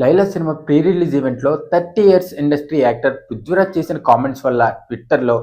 Laila cinema pre release ఈవెంట్లో 30 years industry actor Prithviraj చేసిన comments వల్ల ట్విట్టర్లో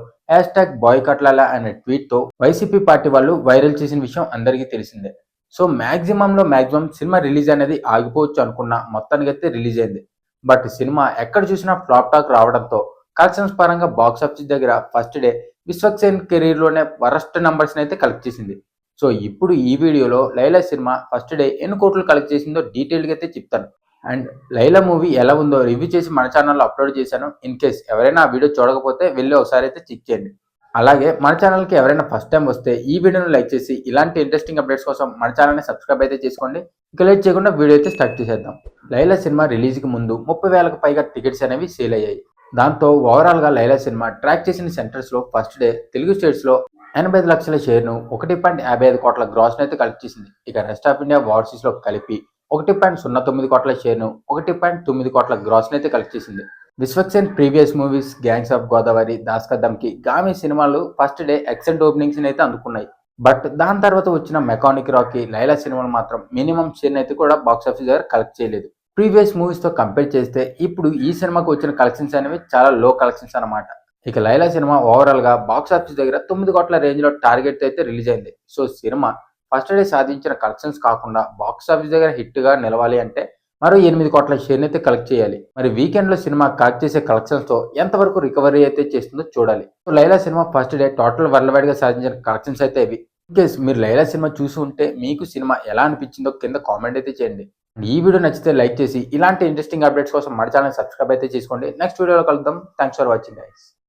బాయ్కాట్ లాలా అనే ట్వీట్తో వైసీపీ పార్టీ వాళ్ళు వైరల్ చేసిన విషయం అందరికీ తెలిసిందే. సో మ్యాక్సిమం సినిమా రిలీజ్ అనేది ఆగిపోవచ్చు అనుకున్న మొత్తానికైతే రిలీజ్ అయింది. బట్ సినిమా ఎక్కడ చూసినా ఫ్లాప్ టాక్ రావడంతో కలెక్షన్స్ పరంగా బాక్సాఫీస్ దగ్గర ఫస్ట్ డే విశ్వక్సేన్ కెరీర్లోనే వరస్ట్ నంబర్స్ని అయితే కలెక్ట్ చేసింది. సో ఇప్పుడు ఈ వీడియోలో లైలా సినిమా ఫస్ట్ డే ఎన్ని కోట్లు కలెక్ట్ చేసిందో డీటెయిల్గా అయితే చెప్తాను. అండ్ లైలా మూవీ ఎలా ఉందో రివ్యూ చేసి మన ఛానల్లో అప్లోడ్ చేశాను. ఇన్ కేస్ ఎవరైనా ఆ వీడియో చూడకపోతే వెళ్ళి ఒకసారి అయితే చెక్ చేయండి. అలాగే మన ఛానల్కి ఎవరైనా ఫస్ట్ టైం వస్తే ఈ వీడియోను లైక్ చేసి ఇలాంటి ఇంట్రెస్టింగ్ అప్డేట్స్ కోసం మన ఛానల్ని సబ్స్క్రైబ్ అయితే చేసుకోండి. ఇక లేట్ చేయకుండా వీడియో అయితే స్టార్ట్ చేసేద్దాం. లైలా సినిమా రిలీజ్కి ముందు 30,000కు పైగా టికెట్స్ అనేవి సేల్ అయ్యాయి. దాంతో ఓవరాల్గా లైలా సినిమా ట్రాక్ చేసిన సెంటర్స్లో ఫస్ట్ డే తెలుగు స్టేట్స్లో 85 లక్షల షేర్ను 1.55 కోట్ల గ్రాస్ను అయితే కలెక్ట్ చేసింది. ఇక రెస్ట్ ఆఫ్ ఇండియా ఓవర్సీస్లో కలిపి 1.09 కోట్ల షేర్ను 1.9 కోట్ల గ్రాస్ని అయితే కలెక్ట్ చేసింది. Vishwaksen previous movies gangs of Godavari, Das కా దమ్కి, గామి సినిమాలు ఫస్ట్ డే ఎక్సలెంట్ ఓపెనింగ్స్ అయితే అందుకున్నాయి. బట్ దాని తర్వాత వచ్చిన మెకానిక్ రాకీ, లైలా సినిమాలు మాత్రం మినిమం షేర్ అయితే కూడా బాక్సాఫీస్ దగ్గర కలెక్ట్ చేయలేదు. ప్రీవియస్ మూవీస్తో కంపేర్ చేస్తే ఇప్పుడు ఈ సినిమాకు వచ్చిన కలెక్షన్స్ అనేవి చాలా లో కలెక్షన్స్ అన్నమాట. ఇక లైలా సినిమా ఓవరాల్గా బాక్సాఫీస్ దగ్గర 9 కోట్ల రేంజ్లో టార్గెట్ అయితే రిలీజ్ అయింది. సో సినిమా ఫస్ట్ డే సాధించిన కలెక్షన్స్ కాకుండా బాక్సాఫీస్ దగ్గర హిట్గా నిలవాలి అంటే మరో 8 కోట్ల షేర్ని అయితే కలెక్ట్ చేయాలి. మరి వీకెండ్లో సినిమా కలెక్ట్ చేసే కలెక్షన్స్తో ఎంతవరకు రికవరీ అయితే చేస్తుందో చూడాలి. So Laila cinema first day total world వైడ్గా సాధించిన కలెక్షన్స్ అయితే ఇవి. ఇన్కేస్ మీరు లైలా సినిమా చూసి ఉంటే మీకు సినిమా ఎలా అనిపించిందో కింద కామెంట్ అయితే చేయండి. ఈ వీడియో నచ్చితే లైక్ చేసి ఇలాంటి ఇంట్రెస్టింగ్ అప్డేట్స్ కోసం మన ఛానల్ సబ్స్క్రైబ్ అయితే చేసుకోండి. నెక్స్ట్ వీడియోలో కలుద్దాం. Thanks for watching guys.